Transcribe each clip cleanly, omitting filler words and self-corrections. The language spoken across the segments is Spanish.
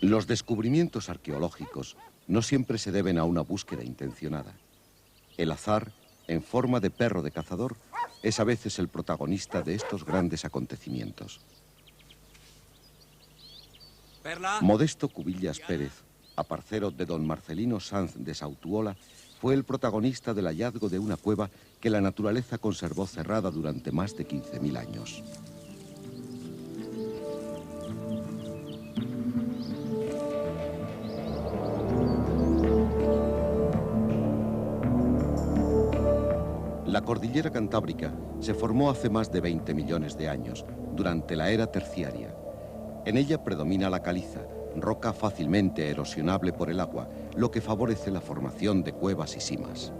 Los descubrimientos arqueológicos no siempre se deben a una búsqueda intencionada. El azar, en forma de perro de cazador, es a veces el protagonista de estos grandes acontecimientos. Perla. Modesto Cubillas Pérez, aparcero de don Marcelino Sanz de Sautuola, fue el protagonista del hallazgo de una cueva que la naturaleza conservó cerrada durante más de 15.000 años. La cordillera Cantábrica se formó hace más de 20 millones de años, durante la era terciaria. En ella predomina la caliza, roca fácilmente erosionable por el agua, lo que favorece la formación de cuevas y simas.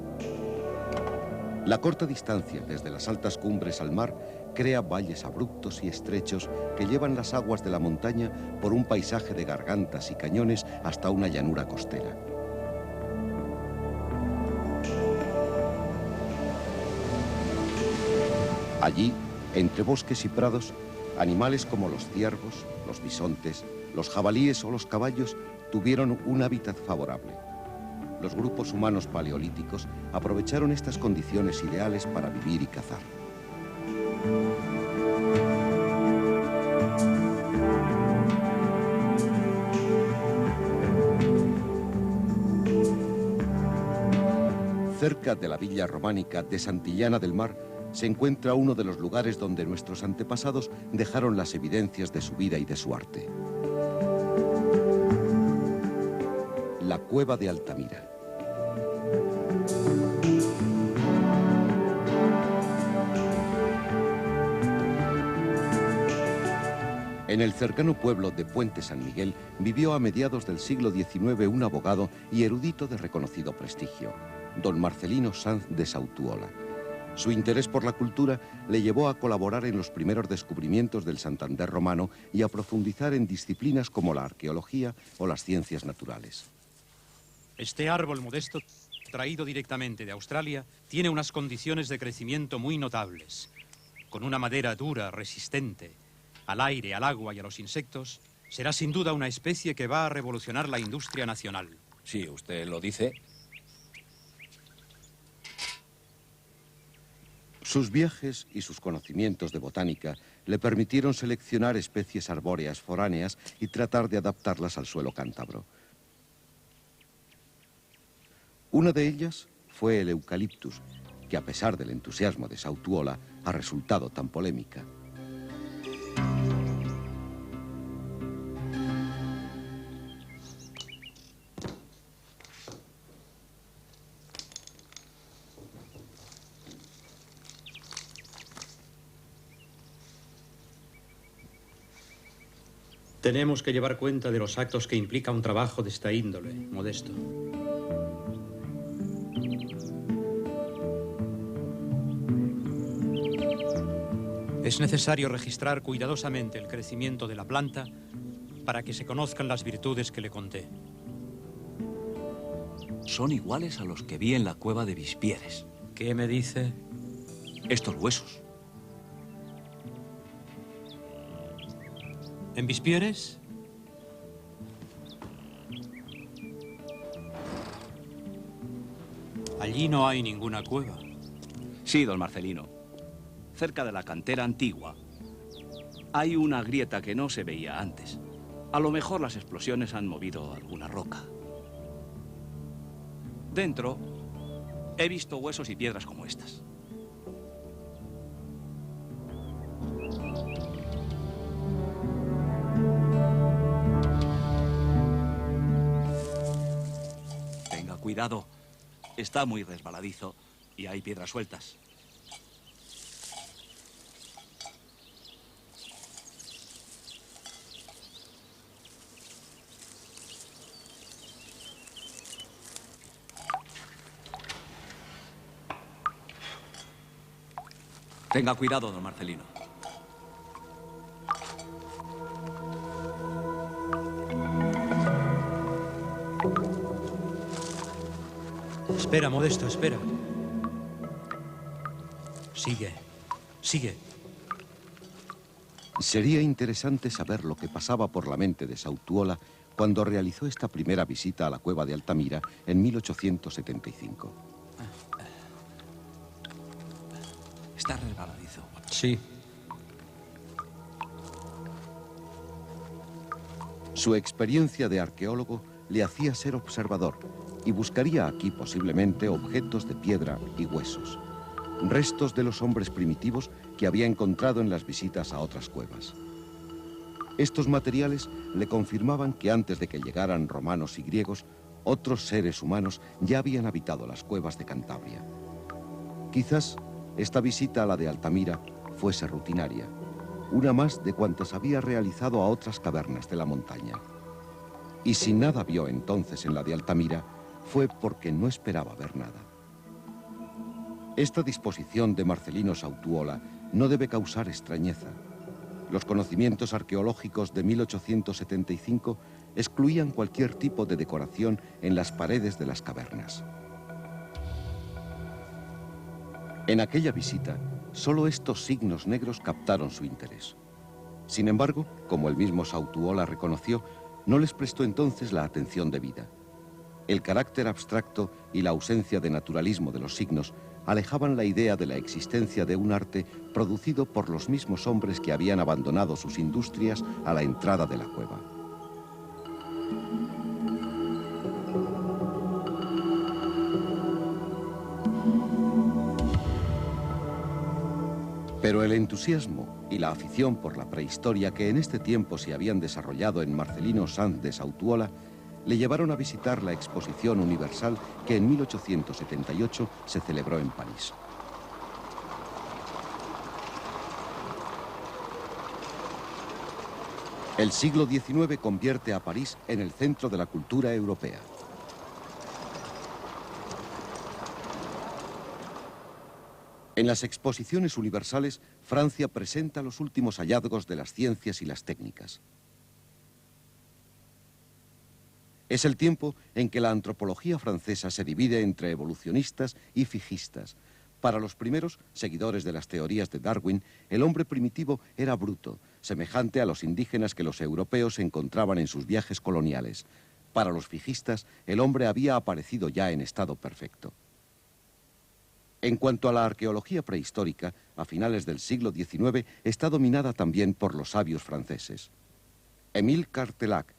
La corta distancia desde las altas cumbres al mar crea valles abruptos y estrechos que llevan las aguas de la montaña por un paisaje de gargantas y cañones hasta una llanura costera. Allí, entre bosques y prados, animales como los ciervos, los bisontes, los jabalíes o los caballos tuvieron un hábitat favorable. Los grupos humanos paleolíticos aprovecharon estas condiciones ideales para vivir y cazar. Cerca de la villa románica de Santillana del Mar se encuentra uno de los lugares donde nuestros antepasados dejaron las evidencias de su vida y de su arte. La cueva de Altamira. En el cercano pueblo de Puente San Miguel vivió a mediados del siglo XIX un abogado y erudito de reconocido prestigio, don Marcelino Sanz de Sautuola. Su interés por la cultura le llevó a colaborar en los primeros descubrimientos del Santander romano y a profundizar en disciplinas como la arqueología o las ciencias naturales. Este árbol modesto, traído directamente de Australia, tiene unas condiciones de crecimiento muy notables. Con una madera dura, resistente, al aire, al agua y a los insectos, será sin duda una especie que va a revolucionar la industria nacional. Sí, usted lo dice. Sus viajes y sus conocimientos de botánica le permitieron seleccionar especies arbóreas foráneas y tratar de adaptarlas al suelo cántabro. Una de ellas fue el eucaliptus, que a pesar del entusiasmo de Sautuola ha resultado tan polémica. Tenemos que llevar cuenta de los actos que implica un trabajo de esta índole, Modesto. Es necesario registrar cuidadosamente el crecimiento de la planta para que se conozcan las virtudes que le conté. Son iguales a los que vi en la cueva de Vispieres. ¿Qué me dice? Estos huesos. ¿En Vispieres? Allí no hay ninguna cueva. Sí, don Marcelino. Cerca de la cantera antigua hay una grieta que no se veía antes. A lo mejor las explosiones han movido alguna roca. Dentro he visto huesos y piedras como estas. Tenga cuidado. Está muy resbaladizo y hay piedras sueltas. Tenga cuidado, don Marcelino. Espera, Modesto, espera. Sigue, sigue. Sería interesante saber lo que pasaba por la mente de Sautuola cuando realizó esta primera visita a la cueva de Altamira en 1875. Está resbaladizo. Sí. Su experiencia de arqueólogo le hacía ser observador y buscaría aquí posiblemente objetos de piedra y huesos, restos de los hombres primitivos que había encontrado en las visitas a otras cuevas. Estos materiales le confirmaban que antes de que llegaran romanos y griegos, otros seres humanos ya habían habitado las cuevas de Cantabria. Quizás esta visita a la de Altamira fuese rutinaria, una más de cuantas había realizado a otras cavernas de la montaña. Y si nada vio entonces en la de Altamira, fue porque no esperaba ver nada. Esta disposición de Marcelino Sautuola no debe causar extrañeza. Los conocimientos arqueológicos de 1875 excluían cualquier tipo de decoración en las paredes de las cavernas. En aquella visita, solo estos signos negros captaron su interés. Sin embargo, como el mismo Sautuola reconoció, no les prestó entonces la atención debida. El carácter abstracto y la ausencia de naturalismo de los signos alejaban la idea de la existencia de un arte producido por los mismos hombres que habían abandonado sus industrias a la entrada de la cueva. Pero el entusiasmo y la afición por la prehistoria que en este tiempo se habían desarrollado en Marcelino Sanz de Sautuola le llevaron a visitar la Exposición Universal que en 1878 se celebró en París. El siglo XIX convierte a París en el centro de la cultura europea. En las exposiciones universales, Francia presenta los últimos hallazgos de las ciencias y las técnicas. Es el tiempo en que la antropología francesa se divide entre evolucionistas y fijístas. Para los primeros, seguidores de las teorías de Darwin, el hombre primitivo era bruto, semejante a los indígenas que los europeos encontraban en sus viajes coloniales. Para los fijistas, el hombre había aparecido ya en estado perfecto. En cuanto a la arqueología prehistórica, a finales del siglo XIX está dominada también por los sabios franceses. Émile Cartelac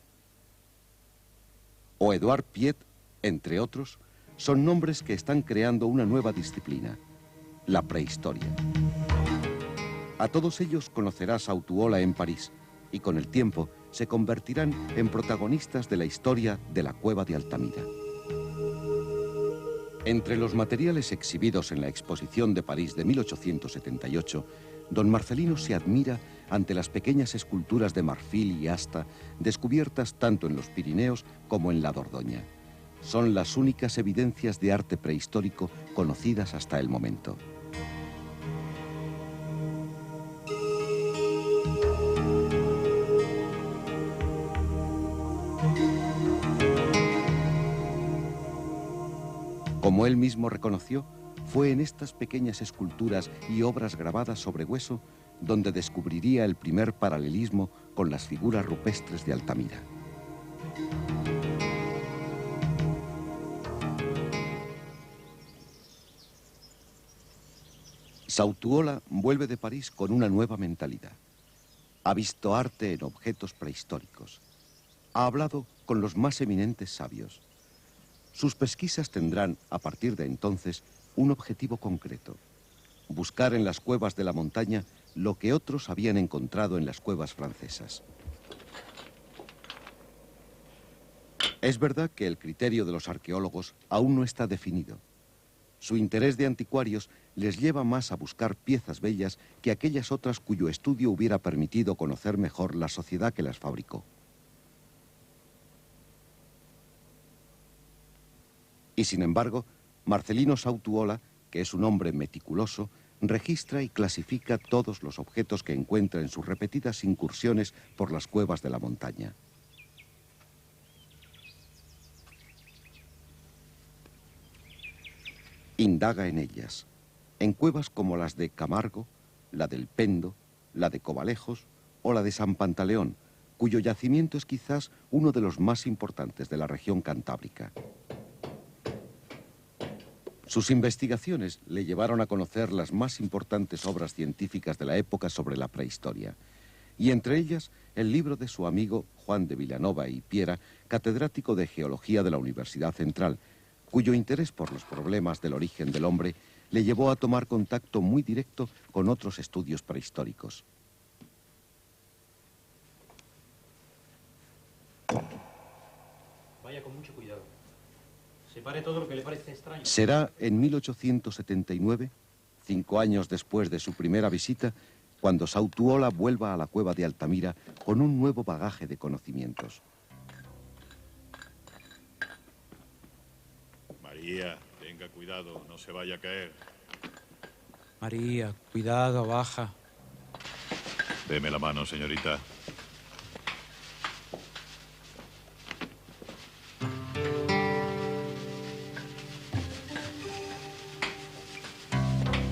o Edouard Piet, entre otros, son nombres que están creando una nueva disciplina, la prehistoria. A todos ellos conocerá Sautuola en París y con el tiempo se convertirán en protagonistas de la historia de la cueva de Altamira. Entre los materiales exhibidos en la Exposición de París de 1878, don Marcelino se admira ante las pequeñas esculturas de marfil y asta descubiertas tanto en los Pirineos como en la Dordoña. Son las únicas evidencias de arte prehistórico conocidas hasta el momento. Como él mismo reconoció, fue en estas pequeñas esculturas y obras grabadas sobre hueso donde descubriría el primer paralelismo con las figuras rupestres de Altamira. Sautuola vuelve de París con una nueva mentalidad. Ha visto arte en objetos prehistóricos. Ha hablado con los más eminentes sabios. Sus pesquisas tendrán, a partir de entonces, un objetivo concreto: buscar en las cuevas de la montaña lo que otros habían encontrado en las cuevas francesas. Es verdad que el criterio de los arqueólogos aún no está definido. Su interés de anticuarios les lleva más a buscar piezas bellas que aquellas otras cuyo estudio hubiera permitido conocer mejor la sociedad que las fabricó. Y sin embargo, Marcelino Sautuola, que es un hombre meticuloso, registra y clasifica todos los objetos que encuentra en sus repetidas incursiones por las cuevas de la montaña. indaga en ellas, en cuevas como las de Camargo, la del Pendo, la de Cobalejos o la de San Pantaleón, cuyo yacimiento es quizás uno de los más importantes de la región cantábrica. Sus investigaciones le llevaron a conocer las más importantes obras científicas de la época sobre la prehistoria, y entre ellas el libro de su amigo Juan de Vilanova y Piera, catedrático de Geología de la Universidad Central, cuyo interés por los problemas del origen del hombre le llevó a tomar contacto muy directo con otros estudios prehistóricos. Vaya con mucho cuidado. Separe todo lo que le parece extraño. Será en 1879, 5 años después de su primera visita, cuando Sautuola vuelva a la cueva de Altamira con un nuevo bagaje de conocimientos. María, tenga cuidado, no se vaya a caer. María, cuidado, baja. Deme la mano, señorita.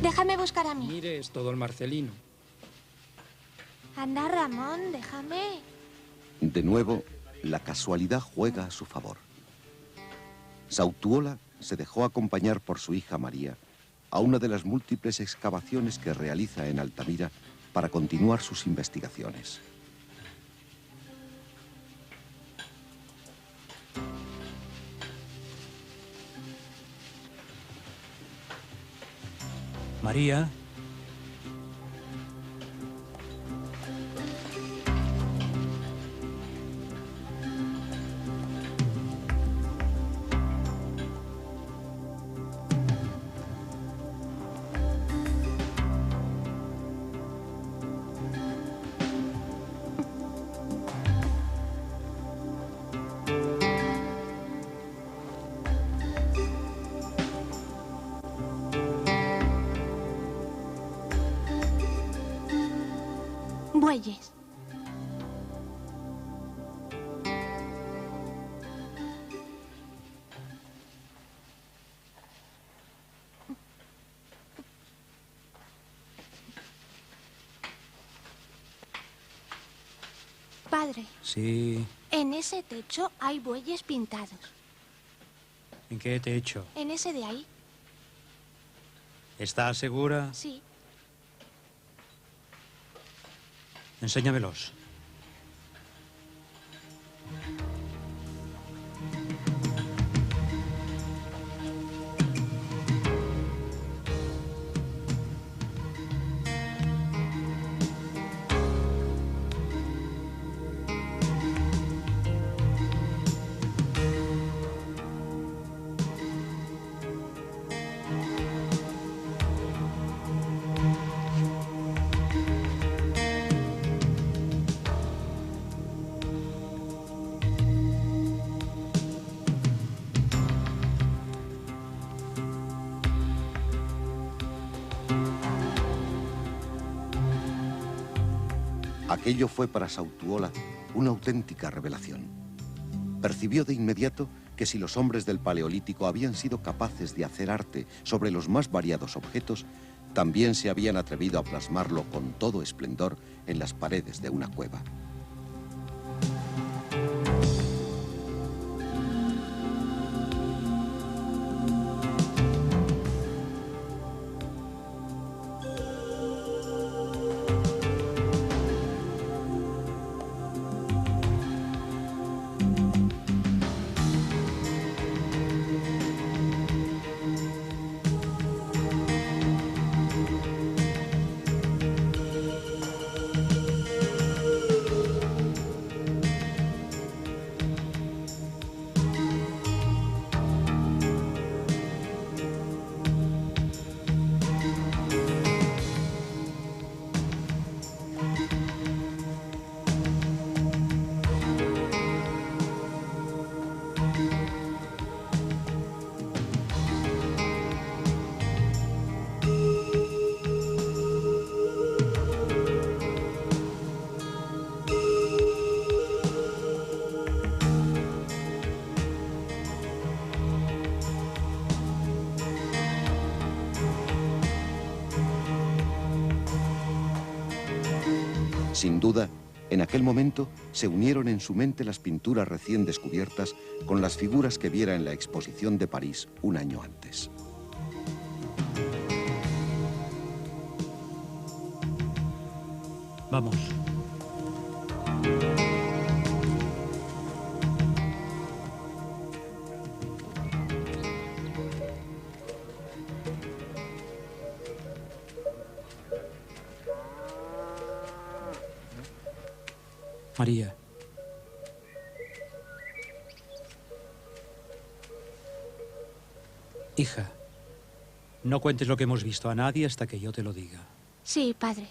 Déjame buscar a mí. Mire, es todo el Marcelino. Anda, Ramón, déjame. De nuevo, la casualidad juega a su favor. Sautuola se dejó acompañar por su hija María a una de las múltiples excavaciones que realiza en Altamira para continuar sus investigaciones. María. Bueyes. Padre, Sí. en ese techo hay bueyes pintados. ¿En qué techo? En ese de ahí, ¿Estás segura? sí. Enséñamelos. Aquello fue para Sautuola una auténtica revelación. Percibió de inmediato que si los hombres del Paleolítico habían sido capaces de hacer arte sobre los más variados objetos, también se habían atrevido a plasmarlo con todo esplendor en las paredes de una cueva. Sin duda, en aquel momento se unieron en su mente las pinturas recién descubiertas con las figuras que viera en la exposición de París un año antes. Vamos. María. Hija, no cuentes lo que hemos visto a nadie hasta que yo te lo diga. Sí, padre.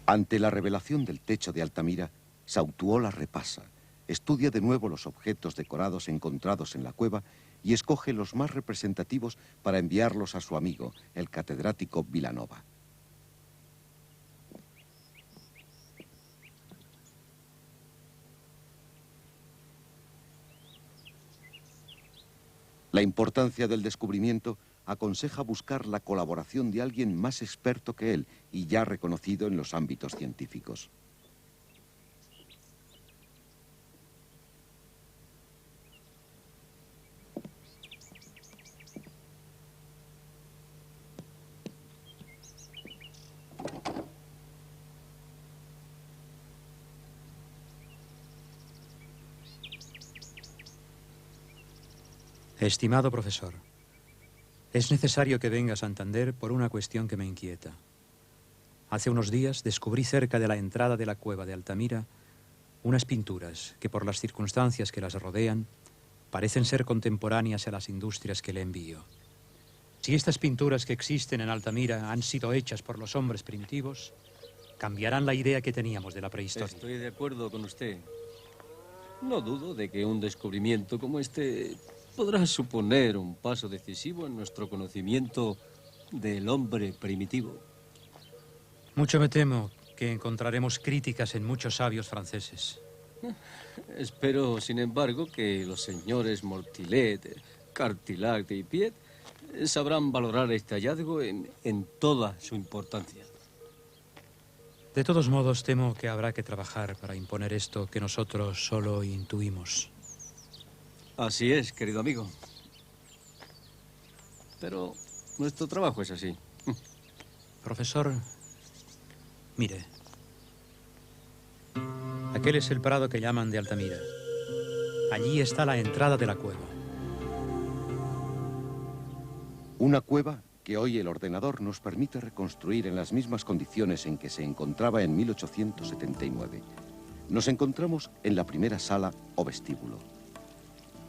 Ante la revelación del techo de Altamira, Sautuola repasa, estudia de nuevo los objetos decorados encontrados en la cueva y escoge los más representativos para enviarlos a su amigo, el catedrático Vilanova. La importancia del descubrimiento aconseja buscar la colaboración de alguien más experto que él y ya reconocido en los ámbitos científicos. Estimado profesor, es necesario que venga a Santander por una cuestión que me inquieta. Hace unos días descubrí cerca de la entrada de la cueva de Altamira unas pinturas que por las circunstancias que las rodean parecen ser contemporáneas a las industrias que le envío. Si estas pinturas que existen en Altamira han sido hechas por los hombres primitivos, cambiarán la idea que teníamos de la prehistoria. Estoy de acuerdo con usted. No dudo de que un descubrimiento como este podrá suponer un paso decisivo en nuestro conocimiento del hombre primitivo. Mucho me temo que encontraremos críticas en muchos sabios franceses. Espero, sin embargo, que los señores Mortillet, Cartilac y Piet sabrán valorar este hallazgo en toda su importancia. De todos modos, temo que habrá que trabajar para imponer esto que nosotros solo intuimos. Así es, querido amigo. Pero nuestro trabajo es así. Profesor, mire. Aquel es el prado que llaman de Altamira. Allí está la entrada de la cueva. Una cueva que hoy el ordenador nos permite reconstruir en las mismas condiciones en que se encontraba en 1879. Nos encontramos en la primera sala o vestíbulo.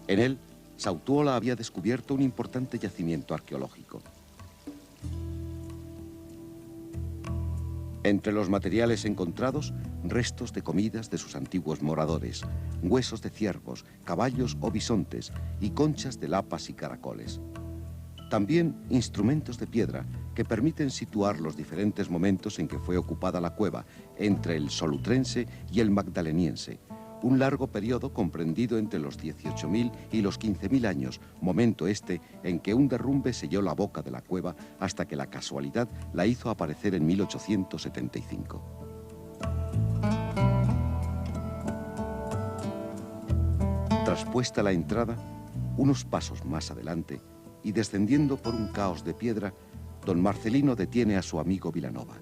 En él, Sautuola había descubierto un importante yacimiento arqueológico. Entre los materiales encontrados, restos de comidas de sus antiguos moradores, huesos de ciervos, caballos o bisontes y conchas de lapas y caracoles. También instrumentos de piedra que permiten situar los diferentes momentos en que fue ocupada la cueva entre el solutrense y el magdaleniense, un largo periodo comprendido entre los 18.000 y los 15.000 años, momento este en que un derrumbe selló la boca de la cueva hasta que la casualidad la hizo aparecer en 1875. Traspuesta la entrada, unos pasos más adelante, y descendiendo por un caos de piedra, don Marcelino detiene a su amigo Vilanova.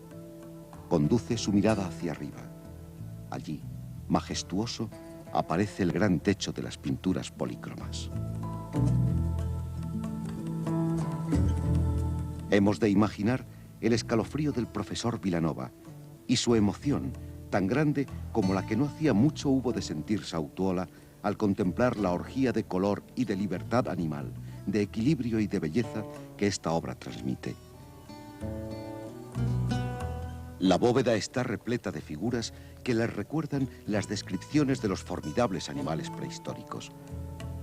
Conduce su mirada hacia arriba. Allí, majestuoso, aparece el gran techo de las pinturas polícromas. Hemos de imaginar el escalofrío del profesor Vilanova y su emoción, tan grande como la que no hacía mucho hubo de sentir Sautuola al contemplar la orgía de color y de libertad animal, de equilibrio y de belleza que esta obra transmite. La bóveda está repleta de figuras que les recuerdan las descripciones de los formidables animales prehistóricos.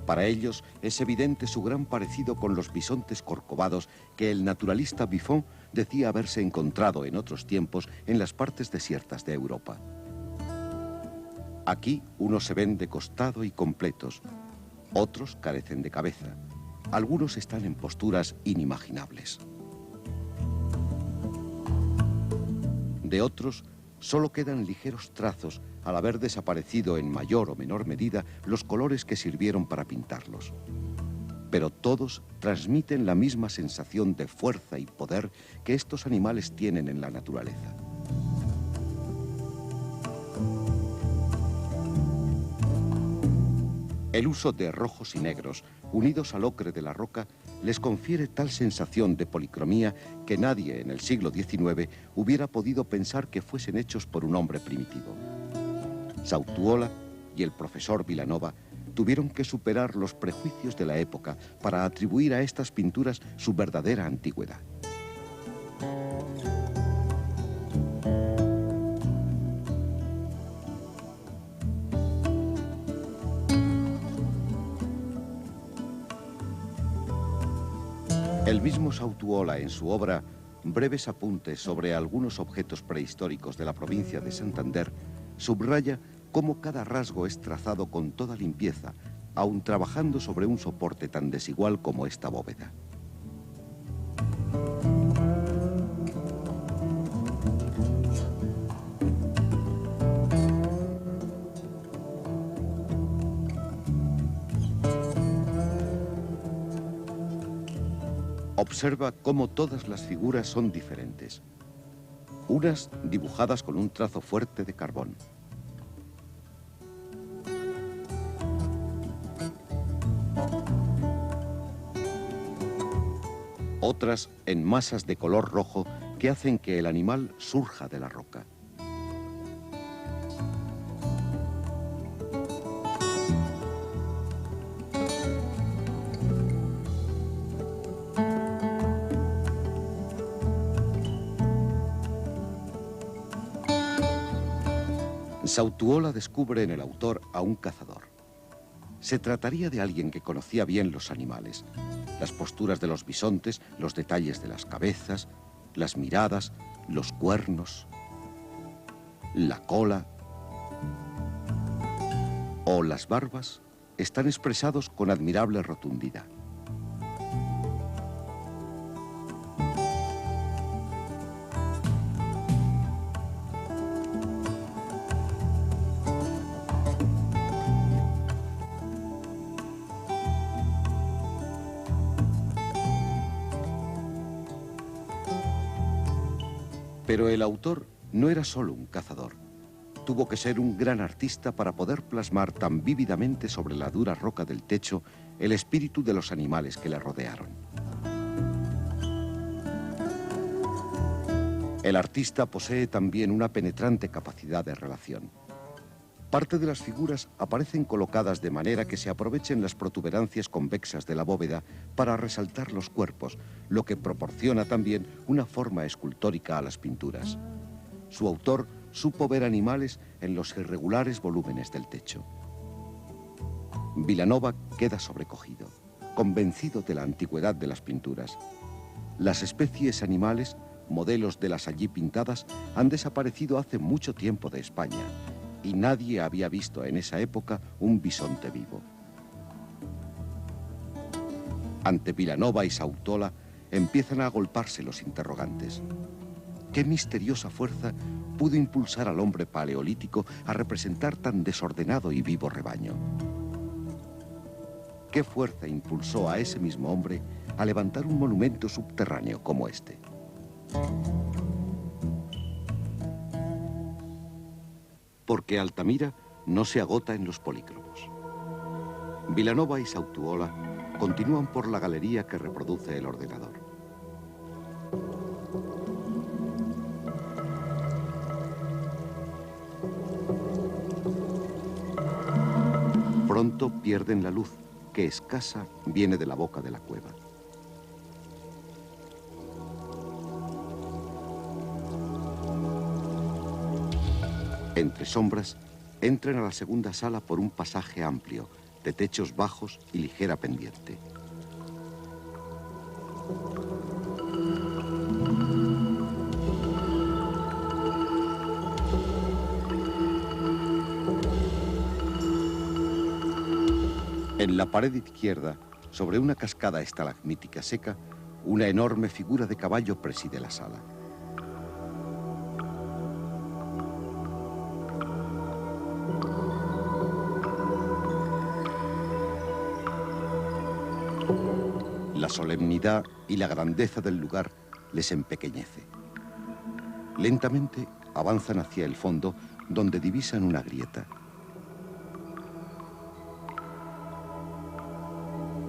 Para ellos es evidente su gran parecido con los bisontes corcovados que el naturalista Buffon decía haberse encontrado en otros tiempos en las partes desiertas de Europa. Aquí unos se ven de costado y completos, otros carecen de cabeza, algunos están en posturas inimaginables. De otros solo quedan ligeros trazos al haber desaparecido en mayor o menor medida los colores que sirvieron para pintarlos. Pero todos transmiten la misma sensación de fuerza y poder que estos animales tienen en la naturaleza. El uso de rojos y negros, unidos al ocre de la roca, les confiere tal sensación de policromía que nadie en el siglo XIX hubiera podido pensar que fuesen hechos por un hombre primitivo. Sautuola y el profesor Vilanova tuvieron que superar los prejuicios de la época para atribuir a estas pinturas su verdadera antigüedad. El mismo Sautuola, en su obra Breves apuntes sobre algunos objetos prehistóricos de la provincia de Santander, subraya cómo cada rasgo es trazado con toda limpieza, aun trabajando sobre un soporte tan desigual como esta bóveda. Observa cómo todas las figuras son diferentes. Unas dibujadas con un trazo fuerte de carbón. Otras en masas de color rojo que hacen que el animal surja de la roca. Sautuola descubre en el autor a un cazador. Se trataría de alguien que conocía bien los animales, las posturas de los bisontes, los detalles de las cabezas, las miradas, los cuernos, la cola o las barbas están expresados con admirable rotundidad. Pero el autor no era solo un cazador. Tuvo que ser un gran artista para poder plasmar tan vívidamente sobre la dura roca del techo el espíritu de los animales que le rodearon. El artista posee también una penetrante capacidad de relación. Parte de las figuras aparecen colocadas de manera que se aprovechen las protuberancias convexas de la bóveda para resaltar los cuerpos, lo que proporciona también una forma escultórica a las pinturas. Su autor supo ver animales en los irregulares volúmenes del techo. Vilanova queda sobrecogido, convencido de la antigüedad de las pinturas. Las especies animales, modelos de las allí pintadas, han desaparecido hace mucho tiempo de España, y nadie había visto en esa época un bisonte vivo. Ante Vilanova y Sautuola empiezan a agolparse los interrogantes. ¿Qué misteriosa fuerza pudo impulsar al hombre paleolítico a representar tan desordenado y vivo rebaño? ¿Qué fuerza impulsó a ese mismo hombre a levantar un monumento subterráneo como este? Porque Altamira no se agota en los polícromos. Vilanova y Sautuola continúan por la galería que reproduce el ordenador. Pronto pierden la luz, que escasa viene de la boca de la cueva. Entre sombras, entran a la segunda sala por un pasaje amplio, de techos bajos y ligera pendiente. En la pared izquierda, sobre una cascada estalagmítica seca, una enorme figura de caballo preside la sala. La solemnidad y la grandeza del lugar les empequeñece. Lentamente avanzan hacia el fondo, donde divisan una grieta.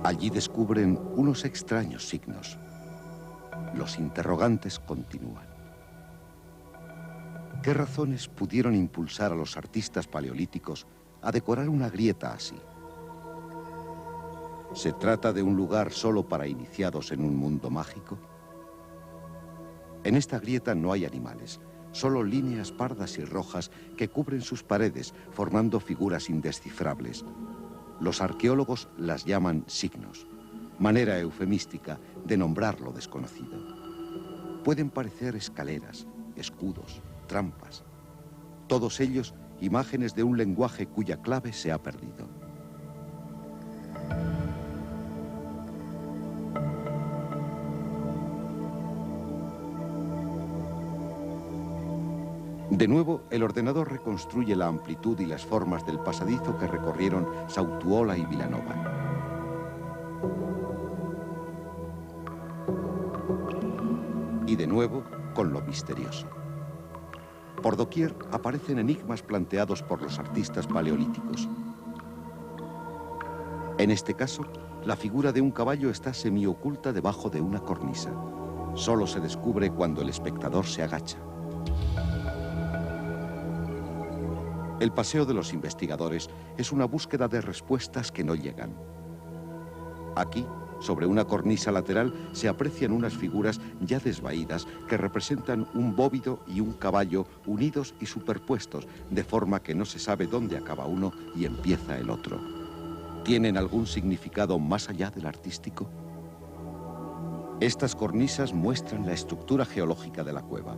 Allí descubren unos extraños signos. Los interrogantes continúan. ¿Qué razones pudieron impulsar a los artistas paleolíticos a decorar una grieta así? ¿Se trata de un lugar solo para iniciados en un mundo mágico? En esta grieta no hay animales, solo líneas pardas y rojas que cubren sus paredes, formando figuras indescifrables. Los arqueólogos las llaman signos, manera eufemística de nombrar lo desconocido. Pueden parecer escaleras, escudos, trampas. Todos ellos imágenes de un lenguaje cuya clave se ha perdido. De nuevo, el ordenador reconstruye la amplitud y las formas del pasadizo que recorrieron Sautuola y Vilanova. Y de nuevo, con lo misterioso. Por doquier aparecen enigmas planteados por los artistas paleolíticos. En este caso, la figura de un caballo está semioculta debajo de una cornisa. Solo se descubre cuando el espectador se agacha. El paseo de los investigadores es una búsqueda de respuestas que no llegan. Aquí, sobre una cornisa lateral, se aprecian unas figuras ya desvaídas que representan un bóvido y un caballo unidos y superpuestos, de forma que no se sabe dónde acaba uno y empieza el otro. ¿Tienen algún significado más allá del artístico? Estas cornisas muestran la estructura geológica de la cueva.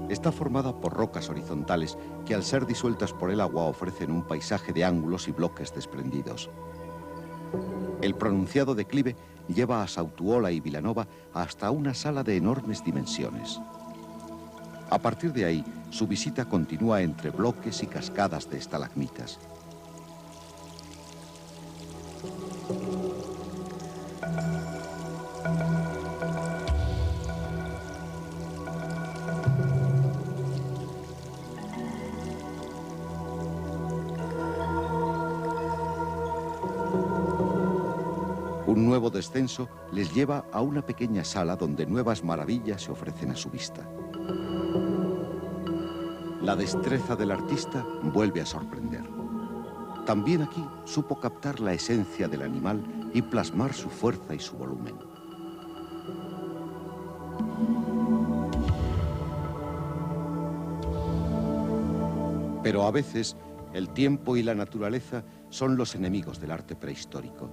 Está formada por rocas horizontales que al ser disueltas por el agua ofrecen un paisaje de ángulos y bloques desprendidos. El pronunciado declive lleva a Sautuola y Vilanova hasta una sala de enormes dimensiones. A partir de ahí, su visita continúa entre bloques y cascadas de estalagmitas. Un nuevo descenso les lleva a una pequeña sala donde nuevas maravillas se ofrecen a su vista. La destreza del artista vuelve a sorprender. También aquí supo captar la esencia del animal y plasmar su fuerza y su volumen. Pero a veces, el tiempo y la naturaleza son los enemigos del arte prehistórico.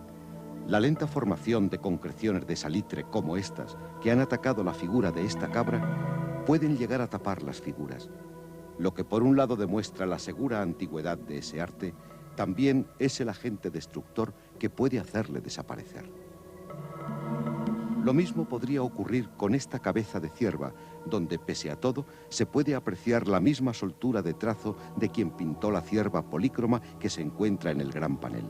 La lenta formación de concreciones de salitre como estas, que han atacado la figura de esta cabra, pueden llegar a tapar las figuras. Lo que por un lado demuestra la segura antigüedad de ese arte, también es el agente destructor que puede hacerle desaparecer. Lo mismo podría ocurrir con esta cabeza de cierva, donde pese a todo se puede apreciar la misma soltura de trazo de quien pintó la cierva polícroma que se encuentra en el gran panel.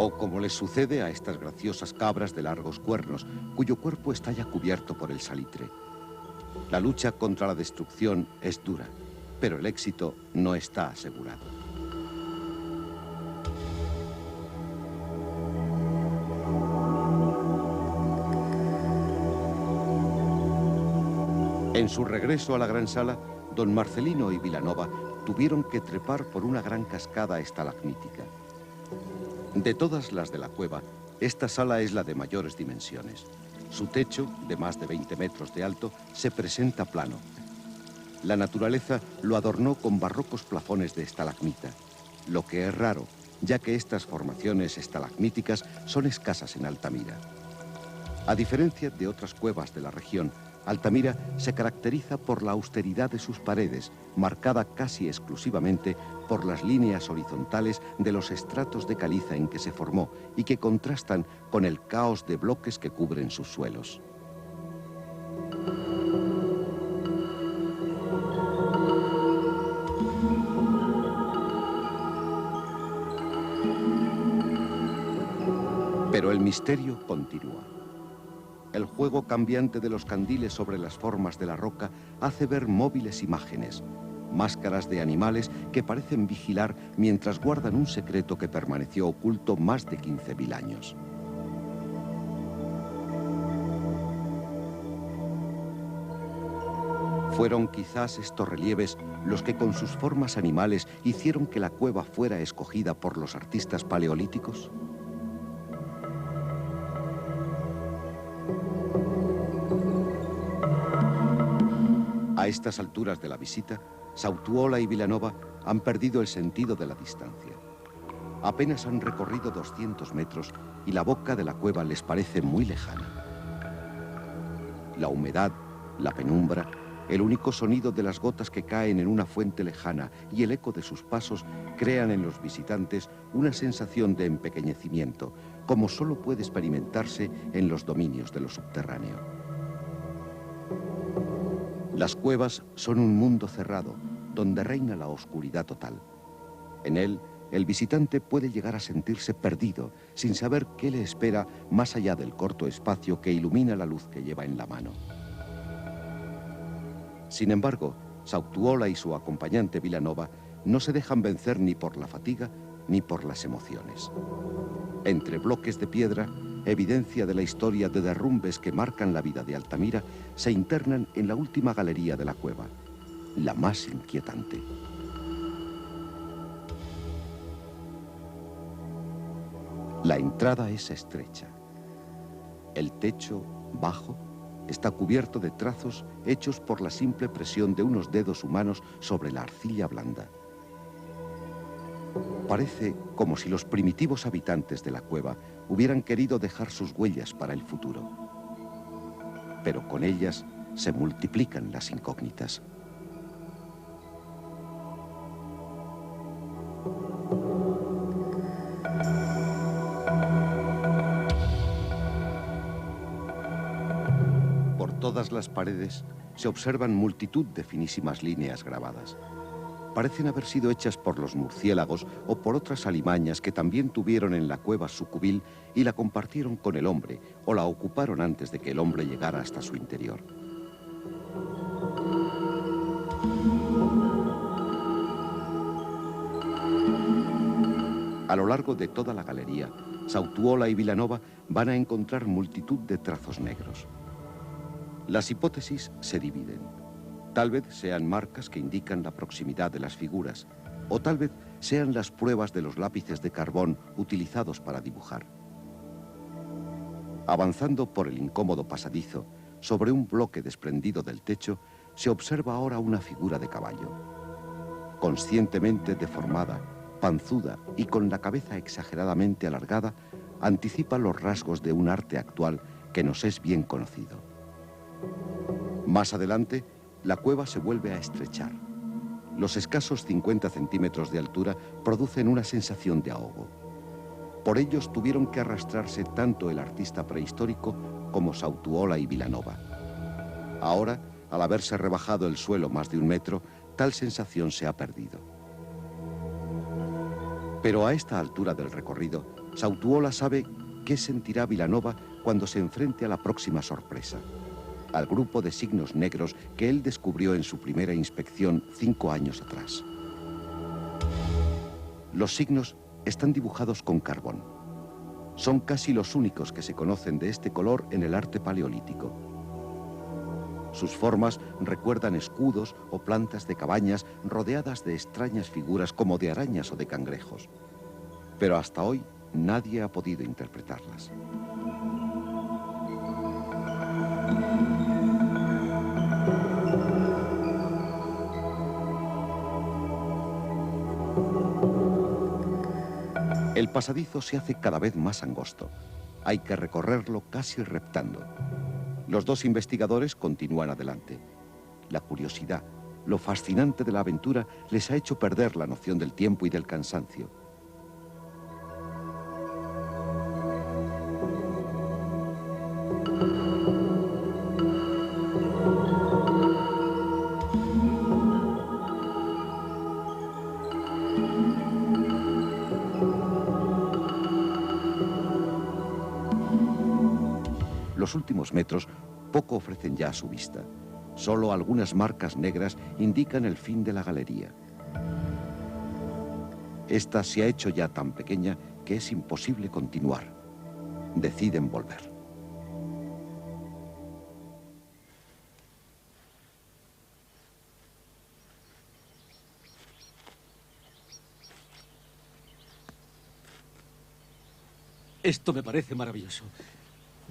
O como les sucede a estas graciosas cabras de largos cuernos, cuyo cuerpo está ya cubierto por el salitre. La lucha contra la destrucción es dura, pero el éxito no está asegurado. En su regreso a la gran sala, don Marcelino y Vilanova tuvieron que trepar por una gran cascada estalagmítica. De todas las de la cueva, esta sala es la de mayores dimensiones. Su techo, de más de 20 metros de alto, se presenta plano. La naturaleza lo adornó con barrocos plafones de estalagmita, lo que es raro, ya que estas formaciones estalagmíticas son escasas en Altamira. A diferencia de otras cuevas de la región, Altamira se caracteriza por la austeridad de sus paredes, marcada casi exclusivamente por las líneas horizontales de los estratos de caliza en que se formó y que contrastan con el caos de bloques que cubren sus suelos. Pero el misterio continúa. El juego cambiante de los candiles sobre las formas de la roca hace ver móviles imágenes, máscaras de animales que parecen vigilar mientras guardan un secreto que permaneció oculto más de 15.000 años. ¿Fueron quizás estos relieves los que con sus formas animales hicieron que la cueva fuera escogida por los artistas paleolíticos? A estas alturas de la visita, Sautuola y Vilanova han perdido el sentido de la distancia. Apenas han recorrido 200 metros y la boca de la cueva les parece muy lejana. La humedad, la penumbra, el único sonido de las gotas que caen en una fuente lejana y el eco de sus pasos crean en los visitantes una sensación de empequeñecimiento, como solo puede experimentarse en los dominios de lo subterráneo. Las cuevas son un mundo cerrado, donde reina la oscuridad total. En él, el visitante puede llegar a sentirse perdido, sin saber qué le espera más allá del corto espacio que ilumina la luz que lleva en la mano. Sin embargo, Sautuola y su acompañante Vilanova no se dejan vencer ni por la fatiga ni por las emociones. Entre bloques de piedra, evidencia de la historia de derrumbes que marcan la vida de Altamira, se internan en la última galería de la cueva, la más inquietante. La entrada es estrecha. El techo, bajo, está cubierto de trazos hechos por la simple presión de unos dedos humanos sobre la arcilla blanda. Parece como si los primitivos habitantes de la cueva hubieran querido dejar sus huellas para el futuro. Pero con ellas se multiplican las incógnitas. Por todas las paredes se observan multitud de finísimas líneas grabadas. Parecen haber sido hechas por los murciélagos o por otras alimañas que también tuvieron en la cueva su cubil y la compartieron con el hombre o la ocuparon antes de que el hombre llegara hasta su interior. A lo largo de toda la galería, Sautuola y Vilanova van a encontrar multitud de trazos negros. Las hipótesis se dividen. Tal vez sean marcas que indican la proximidad de las figuras, o tal vez sean las pruebas de los lápices de carbón utilizados para dibujar. Avanzando por el incómodo pasadizo, sobre un bloque desprendido del techo, se observa ahora una figura de caballo. Conscientemente deformada, panzuda y con la cabeza exageradamente alargada, anticipa los rasgos de un arte actual que nos es bien conocido. Más adelante, la cueva se vuelve a estrechar. Los escasos 50 centímetros de altura producen una sensación de ahogo. Por ellos tuvieron que arrastrarse tanto el artista prehistórico como Sautuola y Vilanova. Ahora, al haberse rebajado el suelo más de 1 metro, tal sensación se ha perdido. Pero a esta altura del recorrido, Sautuola sabe qué sentirá Vilanova cuando se enfrente a la próxima sorpresa, al grupo de signos negros que él descubrió en su primera inspección 5 años atrás. Los signos están dibujados con carbón. Son casi los únicos que se conocen de este color en el arte paleolítico. Sus formas recuerdan escudos o plantas de cabañas rodeadas de extrañas figuras como de arañas o de cangrejos. Pero hasta hoy nadie ha podido interpretarlas. El pasadizo se hace cada vez más angosto. Hay que recorrerlo casi reptando. Los dos investigadores continúan adelante. La curiosidad, lo fascinante de la aventura les ha hecho perder la noción del tiempo y del cansancio. Los últimos metros poco ofrecen ya a su vista. Solo algunas marcas negras indican el fin de la galería. Esta se ha hecho ya tan pequeña que es imposible continuar. Deciden volver. Esto me parece maravilloso.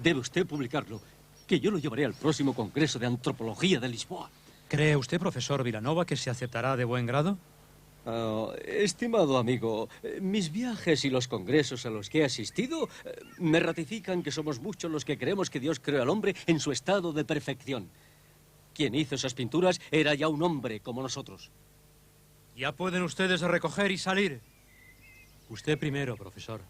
Debe usted publicarlo, que yo lo llevaré al próximo Congreso de Antropología de Lisboa. ¿Cree usted, profesor Vilanova, que se aceptará de buen grado? Estimado amigo, mis viajes y los congresos a los que he asistido me ratifican que somos muchos los que creemos que Dios creó al hombre en su estado de perfección. Quien hizo esas pinturas era ya un hombre como nosotros. Ya pueden ustedes recoger y salir. Usted primero, profesor.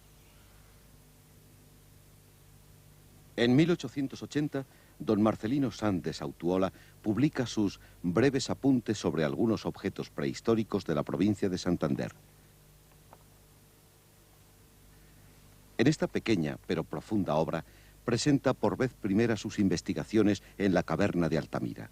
En 1880, don Marcelino Sanz de Sautuola publica sus breves apuntes sobre algunos objetos prehistóricos de la provincia de Santander. En esta pequeña pero profunda obra, presenta por vez primera sus investigaciones en la caverna de Altamira.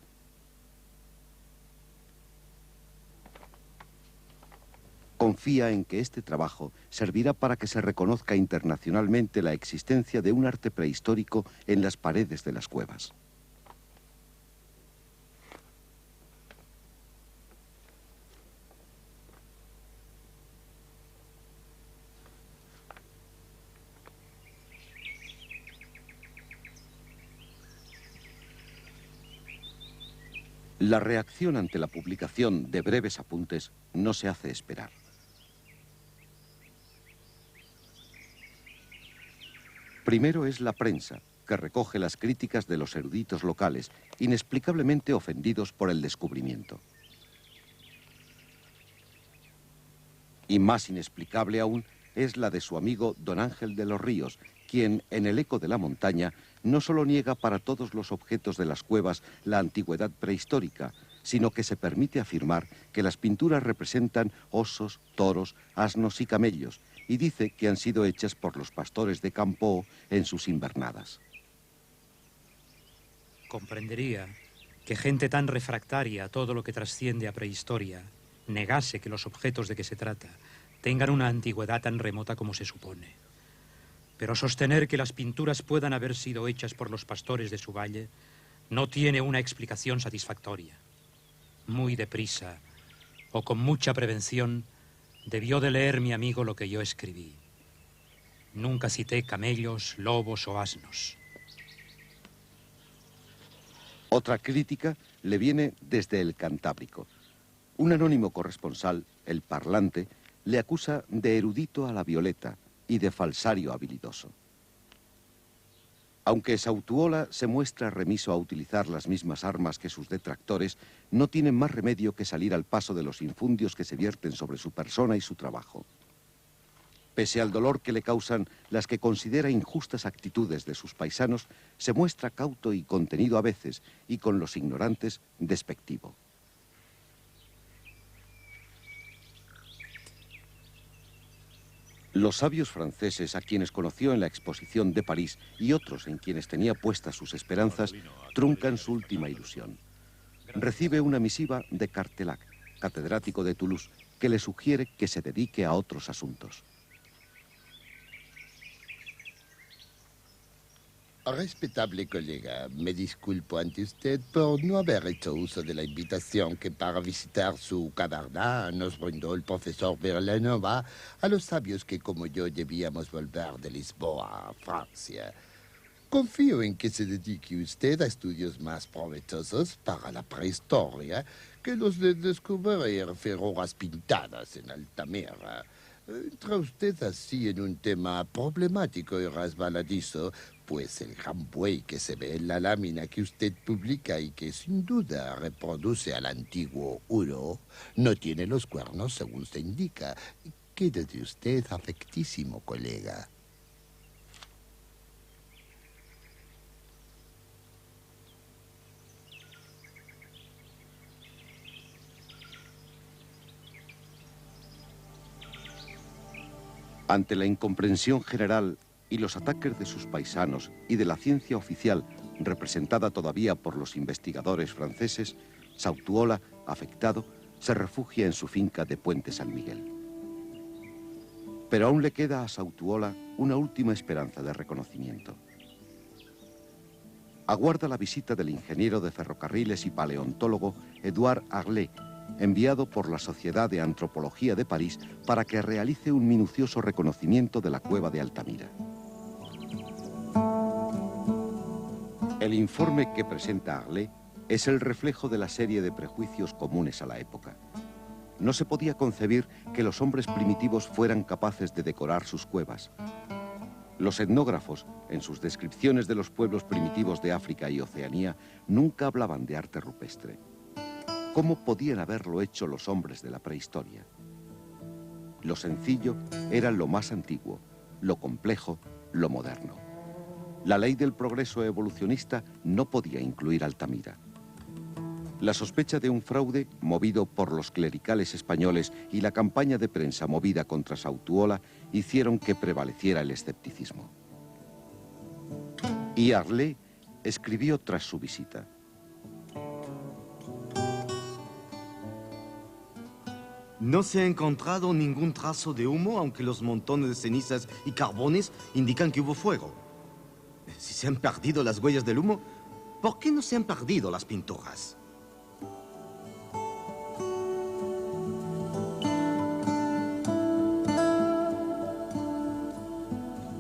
Confía en que este trabajo servirá para que se reconozca internacionalmente la existencia de un arte prehistórico en las paredes de las cuevas. La reacción ante la publicación de breves apuntes no se hace esperar. Primero es la prensa, que recoge las críticas de los eruditos locales, inexplicablemente ofendidos por el descubrimiento. Y más inexplicable aún es la de su amigo don Ángel de los Ríos, quien, en El eco de la montaña, no solo niega para todos los objetos de las cuevas la antigüedad prehistórica, sino que se permite afirmar que las pinturas representan osos, toros, asnos y camellos, y dice que han sido hechas por los pastores de Campo en sus invernadas. Comprendería que gente tan refractaria a todo lo que trasciende a prehistoria negase que los objetos de que se trata tengan una antigüedad tan remota como se supone. Pero sostener que las pinturas puedan haber sido hechas por los pastores de su valle no tiene una explicación satisfactoria. Muy deprisa, o con mucha prevención, debió de leer mi amigo lo que yo escribí. Nunca cité camellos, lobos o asnos. Otra crítica le viene desde el Cantábrico. Un anónimo corresponsal, el Parlante, le acusa de erudito a la violeta y de falsario habilidoso. Aunque Sautuola se muestra remiso a utilizar las mismas armas que sus detractores, no tienen más remedio que salir al paso de los infundios que se vierten sobre su persona y su trabajo. Pese al dolor que le causan las que considera injustas actitudes de sus paisanos, se muestra cauto y contenido a veces, y con los ignorantes, despectivo. Los sabios franceses a quienes conoció en la exposición de París y otros en quienes tenía puestas sus esperanzas, truncan su última ilusión. Recibe una misiva de Cartelac, catedrático de Toulouse, que le sugiere que se dedique a otros asuntos. Respetable colega, me disculpo ante usted por no haber hecho uso de la invitación que para visitar su caverna nos brindó el profesor Vilanova a los sabios que como yo debíamos volver de Lisboa a Francia. Confío en que se dedique usted a estudios más provechosos para la prehistoria que los de descubrir figuras pintadas en Altamira. Entra usted así en un tema problemático y resbaladizo, pues el gran buey que se ve en la lámina que usted publica y que sin duda reproduce al antiguo Uro, no tiene los cuernos según se indica. Quédate usted afectísimo, colega. Ante la incomprensión general y los ataques de sus paisanos y de la ciencia oficial, representada todavía por los investigadores franceses, Sautuola, afectado, se refugia en su finca de Puente San Miguel. Pero aún le queda a Sautuola una última esperanza de reconocimiento. Aguarda la visita del ingeniero de ferrocarriles y paleontólogo Édouard Arlet, enviado por la Sociedad de Antropología de París para que realice un minucioso reconocimiento de la cueva de Altamira. El informe que presenta Arlet es el reflejo de la serie de prejuicios comunes a la época. No se podía concebir que los hombres primitivos fueran capaces de decorar sus cuevas. Los etnógrafos, en sus descripciones de los pueblos primitivos de África y Oceanía, nunca hablaban de arte rupestre. ¿Cómo podían haberlo hecho los hombres de la prehistoria? Lo sencillo era lo más antiguo, lo complejo, lo moderno. La ley del progreso evolucionista no podía incluir Altamira. La sospecha de un fraude, movido por los clericales españoles, y la campaña de prensa movida contra Sautuola hicieron que prevaleciera el escepticismo. Y Arlet escribió tras su visita: No se ha encontrado ningún trazo de humo, aunque los montones de cenizas y carbones indican que hubo fuego. Si se han perdido las huellas del humo, ¿por qué no se han perdido las pinturas?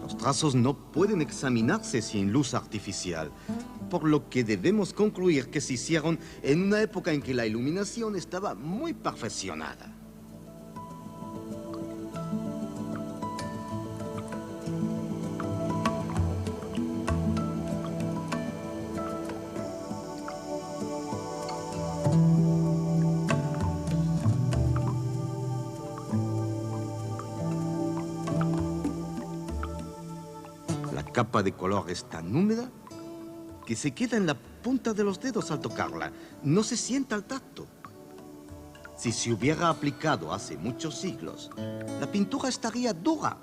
Los trazos no pueden examinarse sin luz artificial, por lo que debemos concluir que se hicieron en una época en que la iluminación estaba muy perfeccionada. La capa de color es tan húmeda que se queda en la punta de los dedos al tocarla. No se sienta al tacto. Si se hubiera aplicado hace muchos siglos, la pintura estaría dura.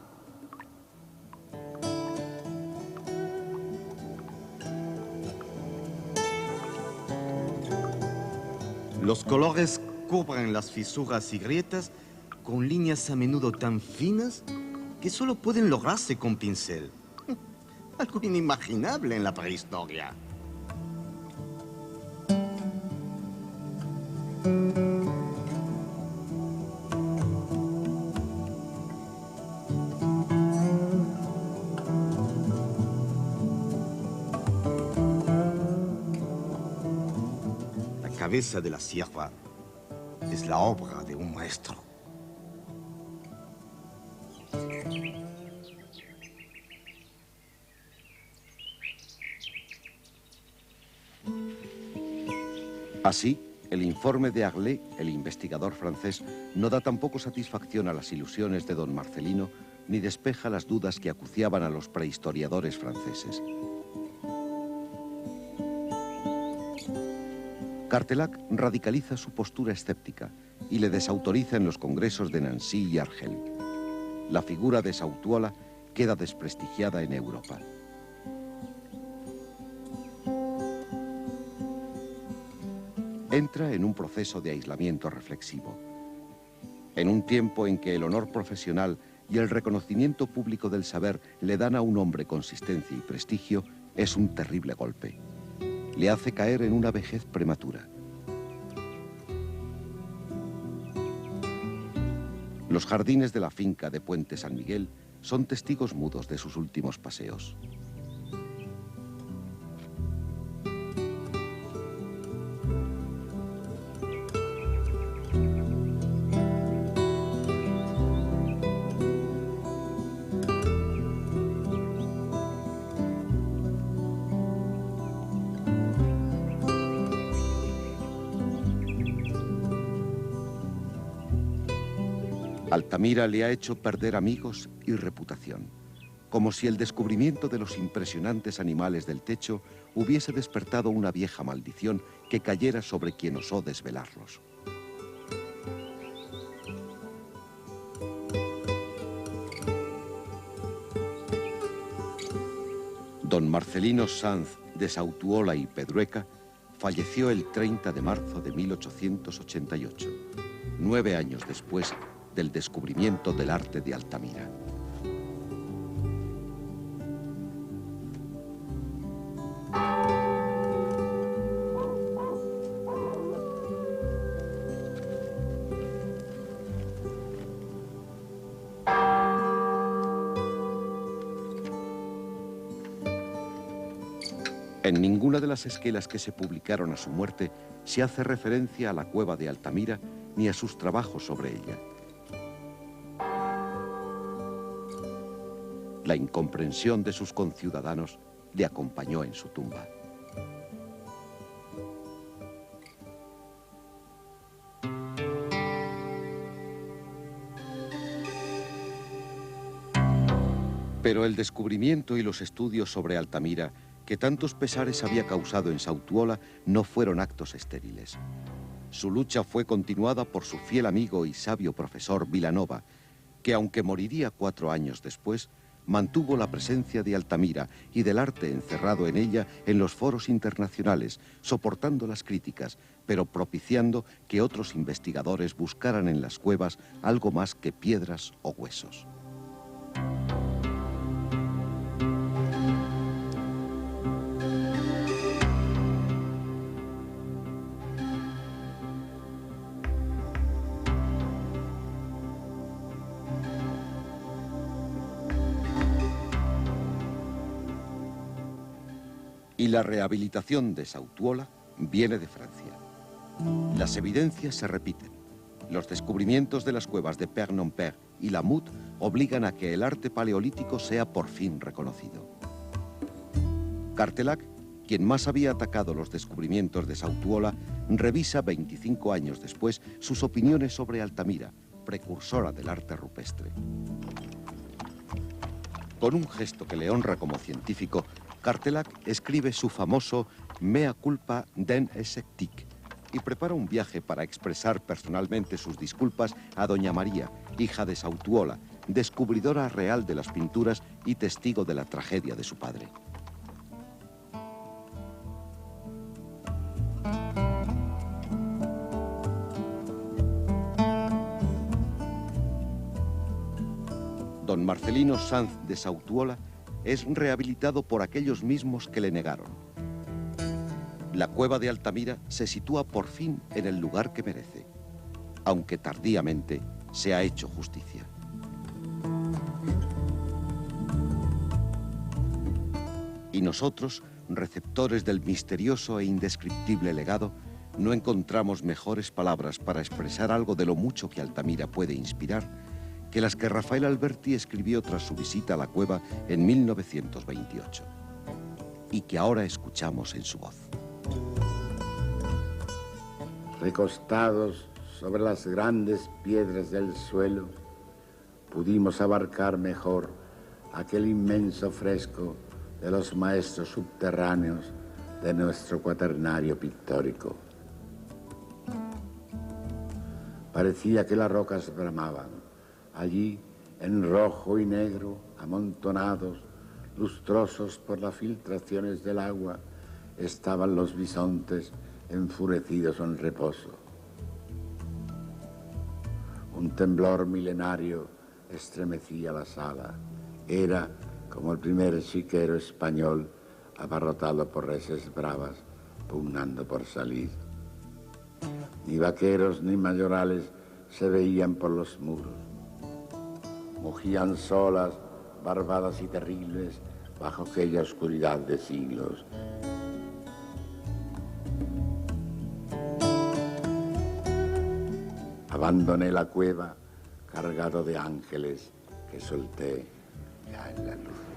Los colores cubren las fisuras y grietas con líneas a menudo tan finas que solo pueden lograrse con pincel. Algo inimaginable en la prehistoria. La cabeza de la sierva es la obra de un maestro. Así, el informe de Arlet, el investigador francés, no da tampoco satisfacción a las ilusiones de don Marcelino, ni despeja las dudas que acuciaban a los prehistoriadores franceses. Cartelhac radicaliza su postura escéptica y le desautoriza en los congresos de Nancy y Argel. La figura de Sautuola queda desprestigiada en Europa. Entra en un proceso de aislamiento reflexivo. En un tiempo en que el honor profesional y el reconocimiento público del saber le dan a un hombre consistencia y prestigio, es un terrible golpe. Le hace caer en una vejez prematura. Los jardines de la finca de Puente San Miguel son testigos mudos de sus últimos paseos. Altamira le ha hecho perder amigos y reputación, como si el descubrimiento de los impresionantes animales del techo hubiese despertado una vieja maldición que cayera sobre quien osó desvelarlos. Don Marcelino Sanz de Sautuola y Pedrueca falleció el 30 de marzo de 1888, 9 años después del descubrimiento del arte de Altamira. En ninguna de las esquelas que se publicaron a su muerte se hace referencia a la cueva de Altamira ni a sus trabajos sobre ella. La incomprensión de sus conciudadanos le acompañó en su tumba. Pero el descubrimiento y los estudios sobre Altamira que tantos pesares había causado en Sautuola no fueron actos estériles. Su lucha fue continuada por su fiel amigo y sabio profesor Vilanova, que aunque moriría 4 años después, mantuvo la presencia de Altamira y del arte encerrado en ella en los foros internacionales, soportando las críticas, pero propiciando que otros investigadores buscaran en las cuevas algo más que piedras o huesos. Y la rehabilitación de Sautuola viene de Francia. Las evidencias se repiten. Los descubrimientos de las cuevas de Père-Nompère y La Motte obligan a que el arte paleolítico sea por fin reconocido. Cartelach, quien más había atacado los descubrimientos de Sautuola, revisa 25 años después sus opiniones sobre Altamira, precursora del arte rupestre. Con un gesto que le honra como científico, Cartelach escribe su famoso Mea culpa d'un escéptique y prepara un viaje para expresar personalmente sus disculpas a doña María, hija de Sautuola, descubridora real de las pinturas y testigo de la tragedia de su padre. Don Marcelino Sanz de Sautuola es rehabilitado por aquellos mismos que le negaron. La cueva de Altamira se sitúa por fin en el lugar que merece, aunque tardíamente se ha hecho justicia. Y nosotros, receptores del misterioso e indescriptible legado, no encontramos mejores palabras para expresar algo de lo mucho que Altamira puede inspirar que las que Rafael Alberti escribió tras su visita a la cueva en 1928, y que ahora escuchamos en su voz. Recostados sobre las grandes piedras del suelo, pudimos abarcar mejor aquel inmenso fresco de los maestros subterráneos de nuestro cuaternario pictórico. Parecía que las rocas bramaban. Allí, en rojo y negro, amontonados, lustrosos por las filtraciones del agua, estaban los bisontes enfurecidos en reposo. Un temblor milenario estremecía la sala. Era como el primer chiquero español abarrotado por reses bravas, pugnando por salir. Ni vaqueros ni mayorales se veían por los muros. Mugían solas, barbadas y terribles, bajo aquella oscuridad de siglos. Abandoné la cueva cargado de ángeles que solté ya en la luz.